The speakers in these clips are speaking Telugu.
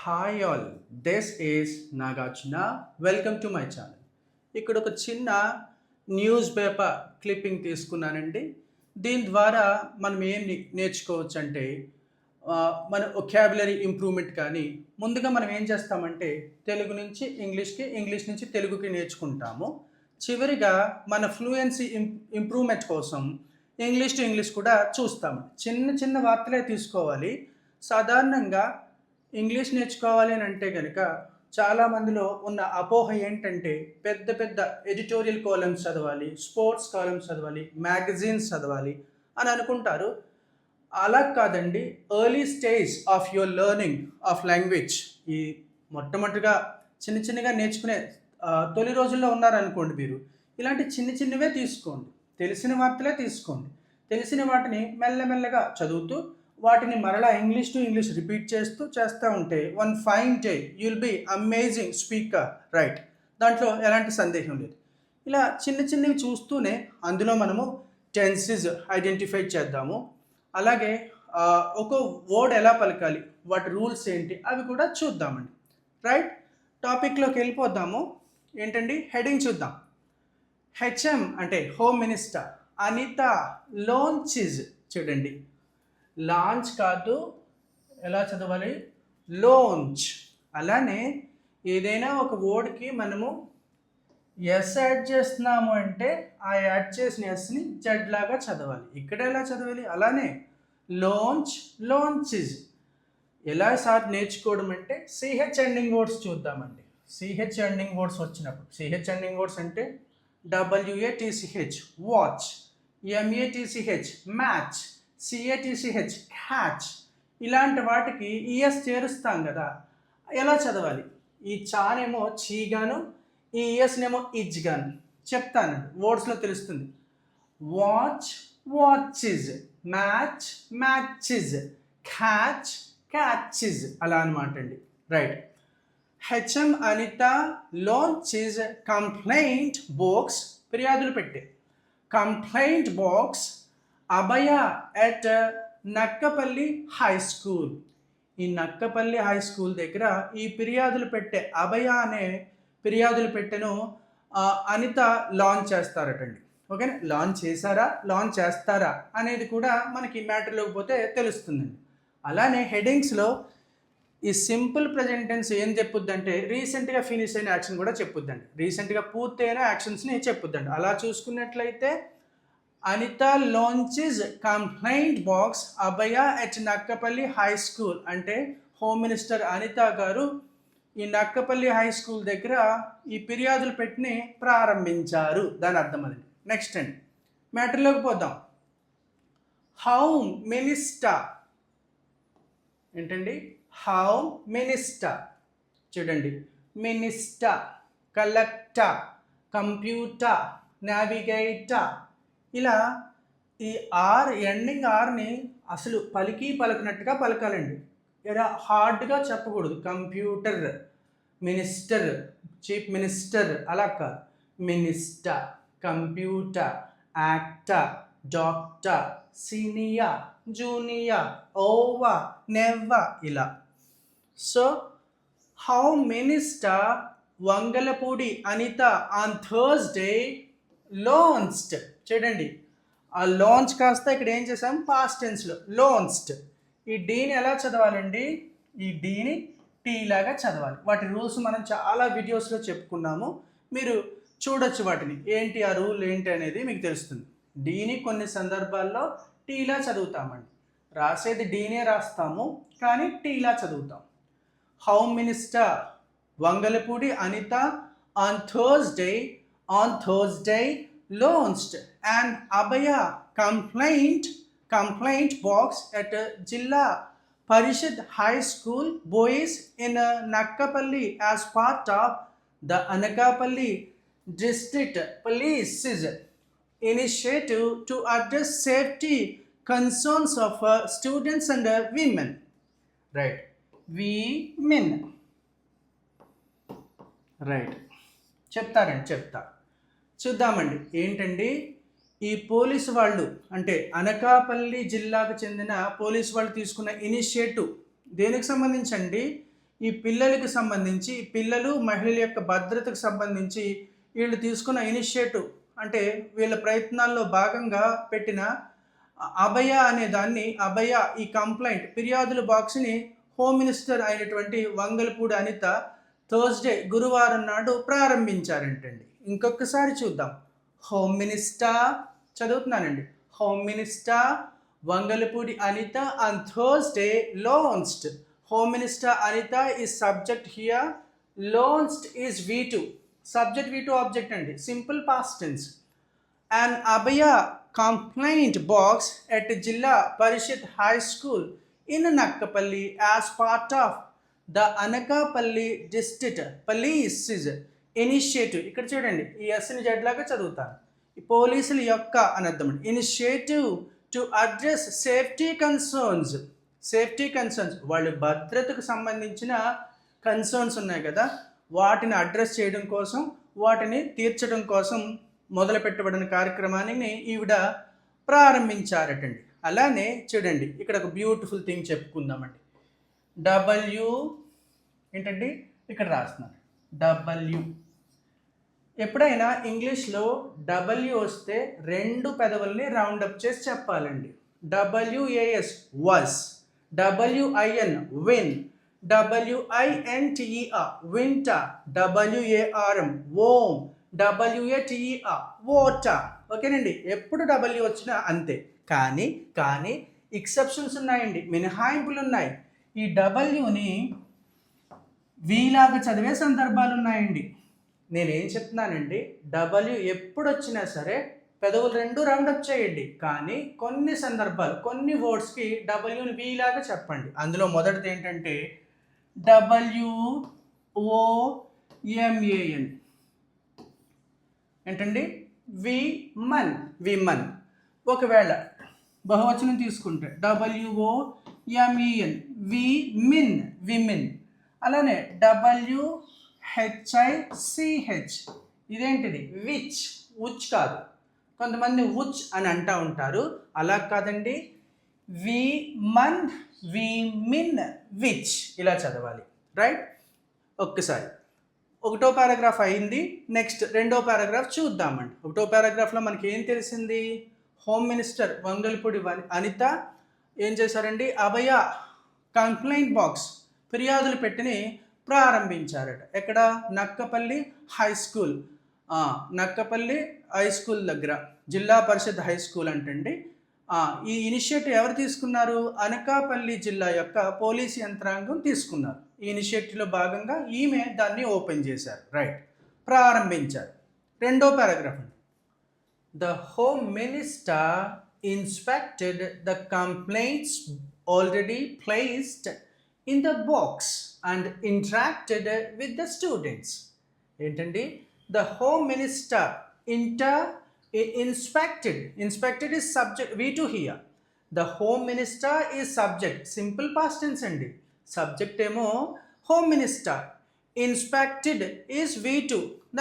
Hi all, this is Nagarjuna. Welcome to my channel. ఇక్కడ ఒక చిన్న న్యూస్ పేపర్ క్లిప్పింగ్ తీసుకున్నానండి. దీని ద్వారా మనం ఏం నేర్చుకోవచ్చు అంటే మన ఒకాబులరీ ఇంప్రూవ్మెంట్. కానీ ముందుగా మనం ఏం చేస్తామంటే తెలుగు నుంచి ఇంగ్లీష్కి, ఇంగ్లీష్ నుంచి తెలుగుకి నేర్చుకుంటాము. చివరిగా మన ఫ్లూయెన్సీ ఇంప్రూవ్మెంట్ కోసం ఇంగ్లీష్ టు ఇంగ్లీష్ కూడా చూస్తాము. చిన్న చిన్న వార్తలే తీసుకోవాలి. సాధారణంగా ఇంగ్లీష్ నేర్చుకోవాలి అని అంటే కనుక చాలామందిలో ఉన్న అపోహ ఏంటంటే పెద్ద పెద్ద ఎడిటోరియల్ కాలమ్స్ చదవాలి, స్పోర్ట్స్ కాలమ్స్ చదవాలి, మ్యాగజైన్స్ చదవాలి అని అనుకుంటారు. అలా కాదండి. Early stage of your learning of language, ఈ మొట్టమొదటిగా చిన్న చిన్నగా నేర్చుకునే తొలి రోజుల్లో ఉన్నారనుకోండి, మీరు ఇలాంటి చిన్న చిన్నవే తీసుకోండి. తెలిసిన వార్తలే తీసుకోండి. తెలిసిన వాటిని మెల్లమెల్లగా చదువుతూ వాటిని మరలా ఇంగ్లీష్ టు ఇంగ్లీష్ రిపీట్ చేస్తూ ఉంటే one fine day you'll be amazing speaker, right? దాంట్లో ఎలాంటి సందేహం లేదు. ఇలా చిన్న చిన్నవి చూస్తూనే అందులో మనము టెన్సెస్ ఐడెంటిఫై చేద్దాము. అలాగే ఒక్కో వర్డ్ ఎలా పలకాలి, వాటి రూల్స్ ఏంటి, అవి కూడా చూద్దామండి. రైట్, టాపిక్లోకి వెళ్ళిపోద్దాము. ఏంటండి, హెడింగ్ చూద్దాం. హెచ్ఎం అంటే హోమ్ మినిస్టర్ అనిత లాంచెస్. చూడండి, లాంచ్ కాదు, ఎలా చదవాలి? లాంచ్. అలానే ఏదైనా ఒక వర్డ్కి మనము ఎస్ యాడ్ చేస్తున్నాము అంటే ఆ యాడ్ చేసిన ఎస్ని జెడ్ లాగా చదవాలి. ఇక్కడ ఎలా చదవాలి? అలానే లాంచ్, లాంచెస్. ఎలా సార్ నేర్చుకోవడం అంటే సిహెచ్ ఎండింగ్ వర్డ్స్ చూద్దామండి. సిహెచ్ ఎండింగ్ వర్డ్స్ వచ్చినప్పుడు, సిహెచ్ ఎండింగ్ వర్డ్స్ అంటే WATCH watch, MATCH match, CATCH catch, ఇలాంటి వాటికి ఈఎస్ చేరుస్తాం కదా. ఎలా చదవాలి? ఈ చానేమో చీగాను, ఈ ఈఎస్నేమో ఇజ్గాను చెప్తానండి. వర్డ్స్లో తెలుస్తుంది. Watch, watches, match, matches, catch, catches, అలా అనమాట అండి. Right. HM Anitha launches complaint box, ఫిర్యాదులు పెట్టే complaint box Abhaya at Nakkapalli high school. ఈ నక్కపల్లి హై స్కూల్ దగ్గర ఈ ఫిర్యాదులు పెట్టే అభయ అనే ఫిర్యాదులు పెట్టెను అనిత లాంచ్ చేస్తారటండి. ఓకేనా? లాంచ్ చేశారా, లాంచ్ చేస్తారా అనేది కూడా మనకి మ్యాటర్లోకి పోతే తెలుస్తుందండి. అలానే హెడింగ్స్లో ఈ సింపుల్ ప్రజెంట్ టెన్స్ ఏం చెప్పుద్దంటే రీసెంట్గా ఫినిష్ అయిన యాక్షన్ కూడా చెప్పుద్దండి. రీసెంట్గా పూర్తయిన యాక్షన్స్ని చెప్పుద్దండి. అలా చూసుకున్నట్లయితే Anitha launches complaint box Abhaya at Nakkapalli high school అంటే హోమ్ మినిస్టర్ అనిత గారు ఈ నక్కపల్లి హై స్కూల్ దగ్గర ఈ ఫిర్యాదులు పెట్టిని ప్రారంభించారు. దాని అర్థం అది. నెక్స్ట్ అండి, మ్యాటర్లోకి పోదాం. హోమ్ మినిస్టర్ ఏంటండి? Home minister. చూడండి, మినిస్టర్, కలెక్టర్, కంప్యూటర్, నావిగేటర్, ఇలా ఈ ఆర్ ఎండింగ్ ఆర్ని అసలు పలికినట్టుగా పలకాలండి. ఇలా హార్డ్గా చెప్పకూడదు. కంప్యూటర్, మినిస్టర్, చీఫ్ మినిస్టర్ అలా కాదు. Minister, computer, actor, doctor, senior, junior, over, never, ఇలా. So home minister Vangalapudi Anitha on Thursday launched. చూడండి, ఆ లాంచ్ కాస్త ఇక్కడ ఏం చేసాం? పాస్ట్ టెన్స్లో లాంచ్డ్. ఈ డీని ఎలా చదవాలండి? ఈ డీని టీ లాగా చదవాలి. వాటి రూల్స్ మనం చాలా వీడియోస్లో చెప్పుకున్నాము. మీరు చూడొచ్చు వాటిని. ఏంటి ఆ రూల్ ఏంటి అనేది మీకు తెలుస్తుంది. డీని కొన్ని సందర్భాల్లో టీలా చదువుతామండి. రాసేది డీనే రాస్తాము, కానీ టీలా చదువుతాం. Home minister Vangalapudi Anitha on Thursday launched an Abaya complaint box at Jilla Parishad High School Boys in Nakkapalli as part of the Anakapalli District Police's initiative to address safety concerns of students and women. Right. Women. Right. చెప్తా చూద్దామండి. ఏంటండి, ఈ పోలీసు వాళ్ళు అంటే అనకాపల్లి జిల్లాకు చెందిన పోలీసు వాళ్ళు తీసుకున్న ఇనిషియేటివ్ దేనికి సంబంధించండి? ఈ పిల్లలకి సంబంధించి పిల్లలు మహిళల యొక్క భద్రతకు సంబంధించి వీళ్ళు తీసుకున్న ఇనిషియేటివ్ అంటే వీళ్ళ ప్రయత్నాల్లో భాగంగా పెట్టిన అభయ అనే దాన్ని అభయ ఈ కంప్లైంట్ ఫిర్యాదుల బాక్స్ని హోమ్ మినిస్టర్ అయినటువంటి వంగలపూడి అనిత థర్స్డే గురువారం నాడు ప్రారంభించారంటండి. ఇంకొకసారి చూద్దాం. హోమ్ మినిస్టర్ చదువుతున్నానండి. Home minister Vangalapudi Anitha on Thursday launched. Home Minister Anita is subject here. Launched is V2. Subject V2 object అండి. Simple past tense. An Abhaya complaint box at Jilla Parishad High School in Nakkapalli as part of the Anakapalli District Police Initiative. ఇక్కడ చూడండి ఈ ఎస్ని జడ్లాగా చదువుతాను. ఈ పోలీసుల యొక్క అని అర్థం అండి. Initiative to address safety concerns. Safety concerns వాళ్ళ భద్రతకు సంబంధించిన కన్సర్న్స్ ఉన్నాయి కదా, వాటిని అడ్రస్ చేయడం కోసం, వాటిని తీర్చడం కోసం మొదలు పెట్టబడిన కార్యక్రమాన్ని ఈవిడ ప్రారంభించారటండి. అలానే చూడండి ఇక్కడ ఒక బ్యూటిఫుల్ థింగ్ చెప్పుకుందామండి. డబ్ల్యూ ఏంటండి ఇక్కడ రాస్తున్నాను డబ్ల్యూ. ఎప్పుడైనా ఇంగ్లీష్లో డబ్ల్యూ వస్తే రెండు పెదవుల్ని రౌండప్ చేసి చెప్పాలండి. W A S was, W I N win, W I N T E R winter, W A R M warm, W A T E R water. ఓకేనండి, ఎప్పుడు డబ్ల్యూ వచ్చినా అంతే. కానీ ఎక్సెప్షన్స్ ఉన్నాయండి, మినహాయింపులు ఉన్నాయి. ఈ డబ్ల్యూని వీలాగా చదివే సందర్భాలు ఉన్నాయండి. నేనేం చెప్తున్నానండి, డబ్ల్యూ ఎప్పుడు వచ్చినా సరే పెదవులు రెండు రౌండప్ చేయండి. కానీ కొన్ని సందర్భాలు కొన్ని వర్డ్స్కి డబ్ల్యూని వీలాగా చెప్పండి. అందులో మొదటిది ఏంటంటే WOMAN ఏంటండి విమన్, విమన్. ఒకవేళ బహువచనం తీసుకుంటే WOMEN విమిన్, విమిన్. అలానే WHICH ఇదేంటిది విచ్, ఉచ్ కాదు. కొంతమంది ఉచ్ అని అంటూ ఉంటారు, అలా కాదండి. విమన్, విమిన్, విచ్ ఇలా చదవాలి. రైట్? ఒక్కసారి ఒకటో పారాగ్రాఫ్ అయింది. నెక్స్ట్ రెండో పారాగ్రాఫ్ చూద్దామండి. ఒకటో పారాగ్రాఫ్లో మనకి ఏం తెలిసింది? హోమ్ మినిస్టర్ వంగలపూడి అనిత ఏం చేశారండి, అభయ కంప్లైంట్ బాక్స్ ఫిర్యాదులు పెట్టిని ప్రారంభించారట. ఎక్కడ? Nakkapalli high school, Nakkapalli high school దగ్గర, జిల్లా పరిషత్ హై స్కూల్ అంటండి. ఈ ఇనిషియేటివ్ ఎవరు తీసుకున్నారు? అనకాపల్లి జిల్లా యొక్క పోలీస్ యంత్రాంగం తీసుకున్నారు. ఈ ఇనిషియేటివ్లో భాగంగా ఈమె దాన్ని ఓపెన్ చేశారు. రైట్, ప్రారంభించారు. రెండో పారాగ్రాఫ్ అండి. The home minister inspected the complaints already placed in the box and interacted with the students. ఏంటండి? The home minister inspected is subject, V2 here. The home minister is subject, simple past tense అండి. Subject ఏమో home minister, inspected is V2.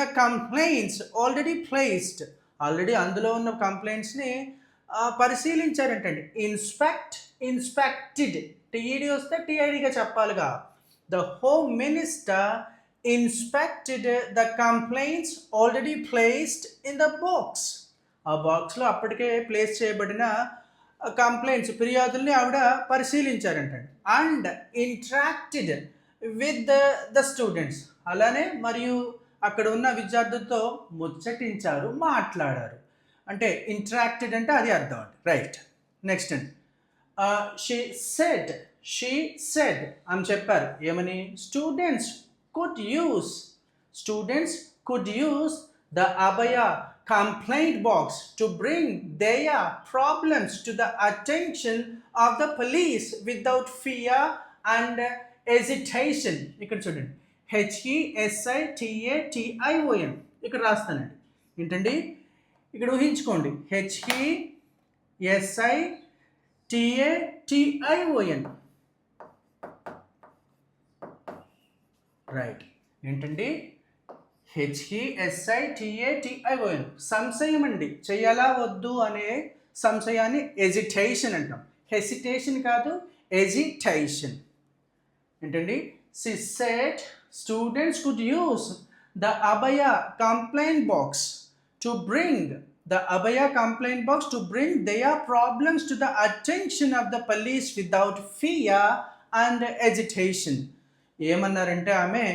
The complaints already placed, already అందులో ఉన్న కంప్లైంట్స్ని పరిశీలించారంటండి. ఇన్స్పెక్టెడ్ టీఈడి వస్తే టీఐడిగా చెప్పాలిగా. The home minister inspected the complaints already placed in the box. ఆ బాక్స్లో అప్పటికే ప్లేస్ చేయబడిన కంప్లైంట్స్ ఫిర్యాదుల్ని ఆవిడ పరిశీలించారంటండి. And interacted with the students, అలానే మరియు అక్కడ ఉన్న విద్యార్థులతో ముచ్చటించారు, మాట్లాడారు. అంటే ఇంటరాక్టెడ్ అంటే అది అర్థం అండి. రైట్, నెక్స్ట్ అండి. షీ సెడ్ అని చెప్పారు. ఏమని? Students could use the Abhaya complaint box to bring their problems to the attention of the police without fear and agitation. ఇక్కడ చూడండి, HESITATION ఇక్కడ రాస్తానండి. ఏంటండి? ఇక్కడ ఊహించుకోండి, HESITATION. రైట్, ఏంటండి? HESITATION సంశయం అండి. చెయ్యాలా వద్దు అనే సంశయాన్ని ఎజిటేషన్ అంటాం. హెసిటేషన్ కాదు, ఎజిటేషన్. ఏంటండి? She said students could use the Abaya complaint box to bring their problems to the attention of the police without fear and agitation. ఏమన్నారంటే ఆమె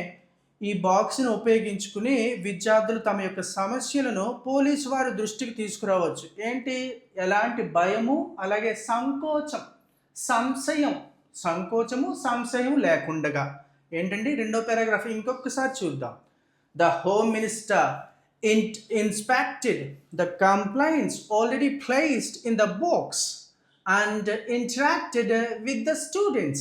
ఈ బాక్స్ను ఉపయోగించుకుని విద్యార్థులు తమ యొక్క సమస్యలను పోలీసు వారి దృష్టికి తీసుకురావచ్చు. ఏంటి? ఎలాంటి భయము అలాగే సంశయం లేకుండగా. ఏంటండి రెండో పారాగ్రాఫ్ ఇంకొకసారి చూద్దాం. The home minister inspected the complaints already placed in the box and interacted with the students.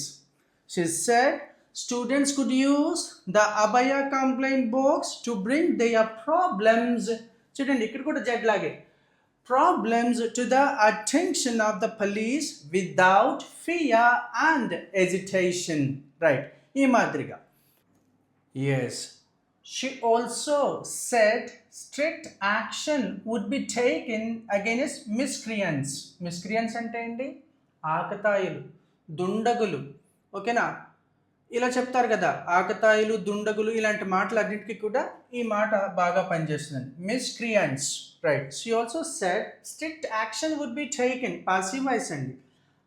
She said students could use the Abaya complaint box to bring their problems, చూడండి ఇక్కడ కూడా జడ్ లాగే, problems to the attention of the police without fear and hesitation. Right, ఈ మాదిరిగా. Yes, she also said strict action would be taken against miscreants. Miscreants అంటే ఏంటి? ఆకతాయిలు, దుండగులు. ఓకేనా? ఇలా చెప్తారు కదా, ఆకతాయిలు, దుండగులు, ఇలాంటి మాటలు అన్నింటికి కూడా ఈ మాట బాగా పనిచేస్తుందండి. Miscreants. Right. She also said strict action would be taken. Passive voice అండి.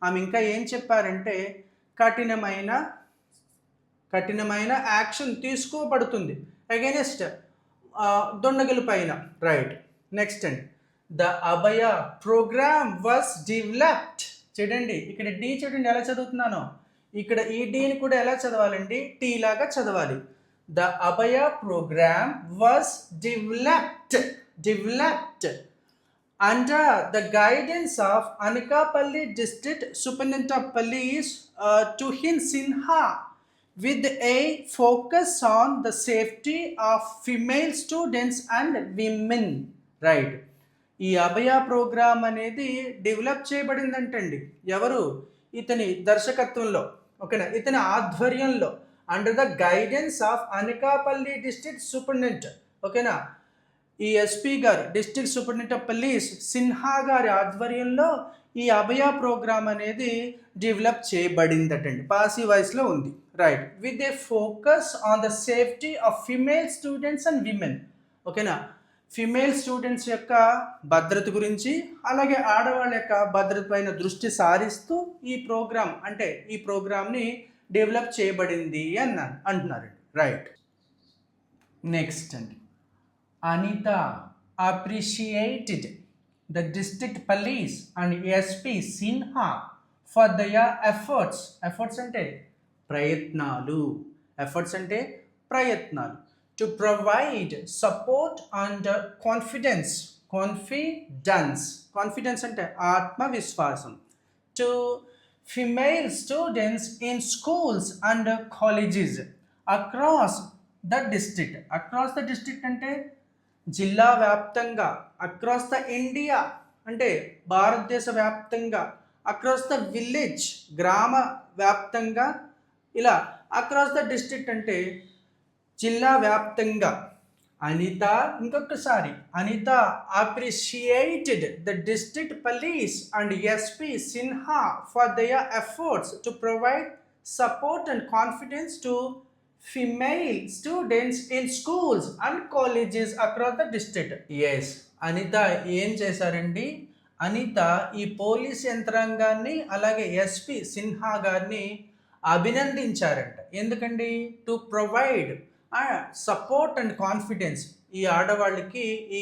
ఆమె ఇంకా ఏం చెప్పారంటే కఠినమైన యాక్షన్ తీసుకోబడుతుంది అగైనెస్ట్ దుండగుల పైన. రైట్. నెక్స్ట్ అండి, the Abhaya program was developed. చూడండి ఇక్కడ డి, చూడండి ఎలా చదువుతున్నానో. ఇక్కడ ఈ డీని కూడా ఎలా చదవాలండి? టీ లాగా చదవాలి. The Abhaya program was developed under the guidance of Anakapalli district superintendent of police Tuhin Sinha with a focus on the safety of female students and women. Right. ఈ అభయ ప్రోగ్రామ్ అనేది డెవలప్ చేయబడిందంటండి. ఎవరు? ఇతని దర్శకత్వంలో. ఓకేనా? ఇతని ఆధ్వర్యంలో, under the guidance of Anakapalli district superintendent. ఓకేనా? ఈ ఎస్పీ గారు, district superintendent of police Sinha గారి ఆధ్వర్యంలో ఈ అభయ ప్రోగ్రామ్ అనేది డెవలప్ చేయబడిందటండి. పాసివ్ వాయిస్లో ఉంది. Right. With a focus on the safety of female students and women. ఓకేనా? ఫిమేల్ స్టూడెంట్స్ యొక్క భద్రత గురించి అలాగే ఆడవాళ్ళ యొక్క భద్రత పైన దృష్టి సారిస్తూ ఈ ప్రోగ్రామ్ని డెవలప్ చేయబడింది అంటున్నారండి. రైట్. నెక్స్ట్ అండి, Anitha appreciated the district police and SP Sinha for their efforts అంటే ప్రయత్నాలు to provide support and confidence అంటే ఆత్మవిశ్వాసం to female students in schools and colleges across the district అంటే జిల్లా వ్యాప్తంగా, అక్రాస్ ద ఇండియా అంటే భారతదేశ వ్యాప్తంగా, అక్రాస్ ద విలేజ్ గ్రామ వ్యాప్తంగా, ఇలా అక్రాస్ ద డిస్ట్రిక్ట్ అంటే జిల్లా వ్యాప్తంగా. Anitha appreciated the district police and SP Sinha for their efforts to provide support and confidence to female students in schools and colleges across the district. Yes, Anitha ఏం చేశారండి? అనిత ఈ పోలీస్ యంత్రాంగాన్ని అలాగే ఎస్పీ సిన్హా గారిని అభినందించారంట. ఎందుకండి? To provide support and confidence. ఈ ఆడవాళ్ళకి, ఈ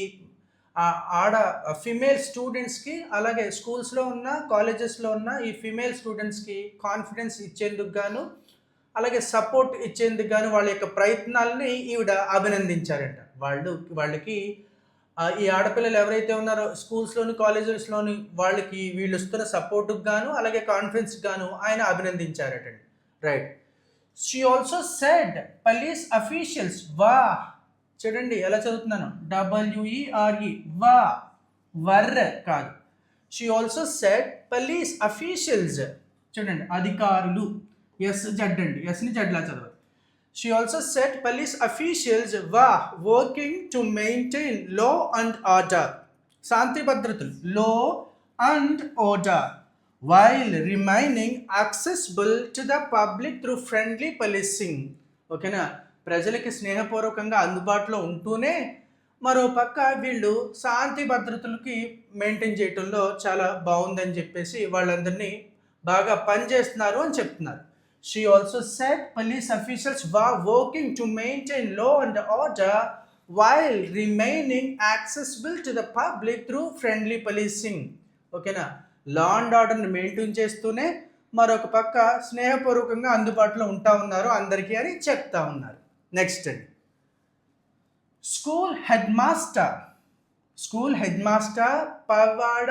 ఫిమేల్ స్టూడెంట్స్కి అలాగే స్కూల్స్లో ఉన్న, కాలేజెస్లో ఉన్న ఈ ఫిమేల్ స్టూడెంట్స్కి కాన్ఫిడెన్స్ ఇచ్చేందుకు గాను అలాగే సపోర్ట్ ఇచ్చేందుకు గాను వాళ్ళ యొక్క ప్రయత్నాలని ఈవిడ అభినందించారంట. వాళ్ళకి ఈ ఆడపిల్లలు ఎవరైతే ఉన్నారో స్కూల్స్లోని, కాలేజెస్లోని, వాళ్ళకి వీళ్ళు ఇస్తున్న సపోర్టుకు గాను అలాగే కాన్ఫిడెన్స్కి గాను ఆయన అభినందించారటండి. Right. She also said police officials. చూడండి ఎలా చదువుతున్నాను, WERE, వర్ర కాదు. She also said police officials. చూడండి, అధికారులు, జడ్ అండి, ఎస్ని జడ్లా చదవాలి. She also said police officials were working to maintain law and order. శాంతి భద్రతలు, law and order, while remaining accessible to the public through friendly policing. ఓకేనా, ప్రజలకి స్నేహపూర్వకంగా అందుబాటులో ఉంటూనే మరో పక్క వీళ్ళు శాంతి భద్రతలకి మెయింటైన్ చేయటంలో చాలా బాగుందని చెప్పేసి వాళ్ళందరినీ బాగా పనిచేస్తున్నారు అని చెప్తున్నారు. She also said police officials were working to maintain law and order while remaining accessible to the public through friendly policing. ఓకేనా, లా అండ్ ఆర్డర్ని మెయింటైన్ చేస్తూనే మరొక పక్క స్నేహపూర్వకంగా అందుబాటులో ఉంటా ఉన్నారు అందరికీ అని చెప్తా ఉన్నారు. నెక్స్ట్ అండి, school head master Pavada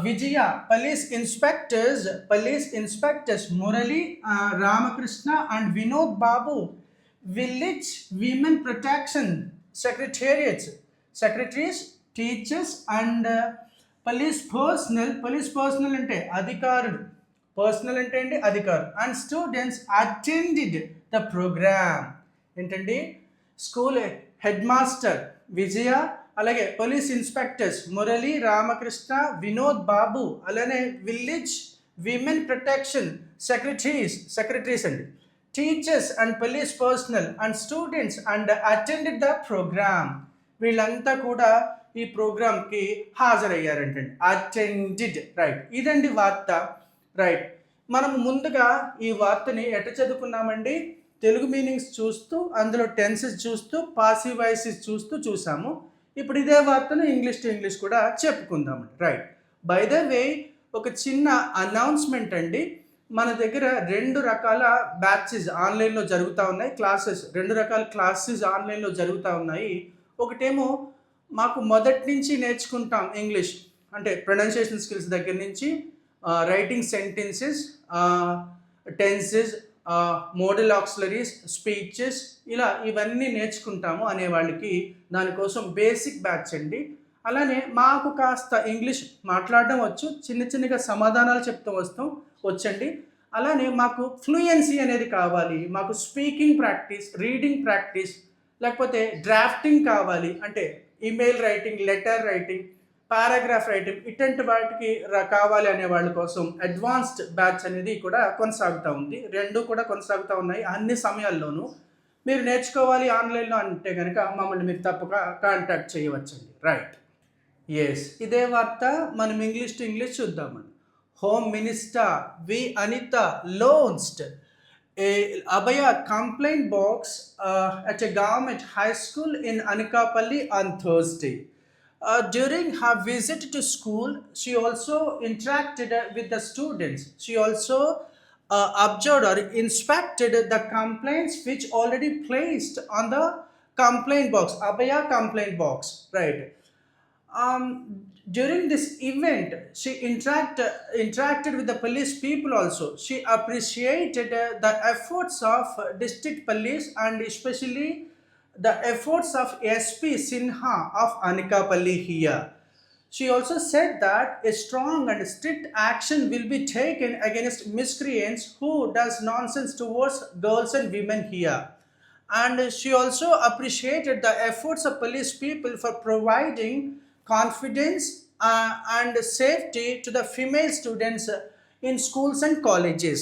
Vijaya, police inspectors Murali Ramakrishna and Vinod Babu, village women protection secretaries, teachers and police personnel అంటే అధికారులు, పర్సనల్ అంటే అండి అధికారులు, and students attended the programme. ఏంటండి, స్కూల్ హెడ్ మాస్టర్ విజయ, అలాగే పోలీస్ ఇన్స్పెక్టర్స్ మురళి రామకృష్ణ వినోద్ బాబు, అలానే విలేజ్ విమెన్ ప్రొటెక్షన్ సెక్రటరీస్ అండి, teachers and police personnel and students and attended the programme. వీళ్ళంతా కూడా ఈ ప్రోగ్రామ్కి హాజరయ్యారంటండి. Attended, right. ఇదండి వార్త, రైట్. మనం ముందుగా ఈ వార్తని ఎట్ట చదువుకున్నామండి, తెలుగు మీనింగ్స్ చూస్తూ అందులో టెన్సెస్ చూస్తూ పాసివ్ వాయిసెస్ చూసాము. ఇప్పుడు ఇదే వార్తను ఇంగ్లీష్ టు ఇంగ్లీష్ కూడా చెప్పుకుందామండి, రైట్. బై ద వే, ఒక చిన్న అనౌన్స్మెంట్ అండి. మన దగ్గర 2 రకాల బ్యాచెస్ ఆన్లైన్లో జరుగుతూ ఉన్నాయి, క్లాసెస్ 2 రకాల క్లాసెస్ ఆన్లైన్లో జరుగుతూ ఉన్నాయి. ఒకటేమో మాకు మొదటి నుంచి నేర్చుకుంటాం ఇంగ్లీష్, అంటే ప్రొనౌన్సియేషన్ స్కిల్స్ దగ్గర నుంచి writing sentences, tenses, model auxiliaries, speeches, ఇలా ఇవన్నీ నేర్చుకుంటాము అనే వాళ్ళకి దానికోసం బేసిక్ బ్యాచ్ అండి. అలానే మాకు కాస్త ఇంగ్లీష్ మాట్లాడడం వచ్చు, చిన్నగా సమాధానాలు చెప్తూ వచ్చండి. అలానే మాకు ఫ్లూయెన్సీ అనేది కావాలి, మాకు స్పీకింగ్ ప్రాక్టీస్, రీడింగ్ ప్రాక్టీస్, లేకపోతే డ్రాఫ్టింగ్ కావాలి, అంటే email writing, letter writing, paragraph writing, ఇటువంటి వాటికి కావాలి అనే వాళ్ళ కోసం అడ్వాన్స్డ్ బ్యాచ్ అనేది కూడా కొనసాగుతూ ఉంది. 2 కూడా కొనసాగుతూ ఉన్నాయి అన్ని సమయాల్లోనూ. మీరు నేర్చుకోవాలి ఆన్లైన్లో అంటే కనుక మమ్మల్ని మీరు తప్పక కాంటాక్ట్ చేయవచ్చండి, రైట్. ఎస్, ఇదే వార్త మనం ఇంగ్లీష్ టు ఇంగ్లీష్ చూద్దామండి. Home minister V Anitha launched a Abaya complaint box at a government high school in Anakapalli on Thursday. During her visit to school, she also interacted with the students. She also observed or inspected the complaints which already placed on the complaint box, Abaya complaint box, right. During this event, she interacted with the police people also. She appreciated the efforts of district police and especially the efforts of SP Sinha of Anakapalli here. She also said that a strong and strict action will be taken against miscreants who does nonsense towards girls and women here. And she also appreciated the efforts of police people for providing confidence and safety to the female students in schools and colleges.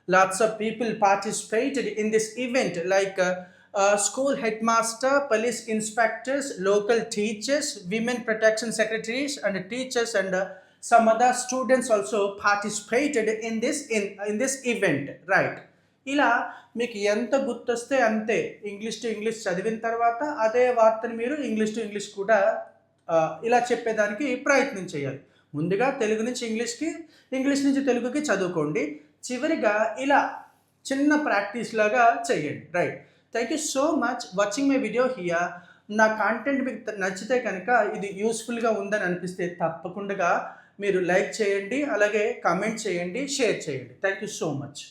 Lots of people participated in this event like school headmaster, police inspectors, local teachers, women protection secretaries and teachers, and some other students also participated in this event, right. ఇలా మీకు ఎంత గుర్తొస్తే అంతే ఇంగ్లీష్ టు ఇంగ్లీష్ చదివిన తర్వాత అదే వార్తను మీరు ఇంగ్లీష్ టు ఇంగ్లీష్ కూడా ఇలా చెప్పేదానికి ప్రయత్నం చేయాలి. ముందుగా తెలుగు నుంచి ఇంగ్లీష్కి, ఇంగ్లీష్ నుంచి తెలుగుకి చదువుకోండి. చివరిగా ఇలా చిన్న ప్రాక్టీస్ లాగా చేయండి, right. Thank you so much watching my video here. నా కాంటెంట్ మీకు నచ్చితే కనుక, ఇది యూస్ఫుల్గా ఉందని అనిపిస్తే తప్పకుండా మీరు లైక్ చేయండి, అలాగే కామెంట్ చేయండి, షేర్ చేయండి. Thank you so much.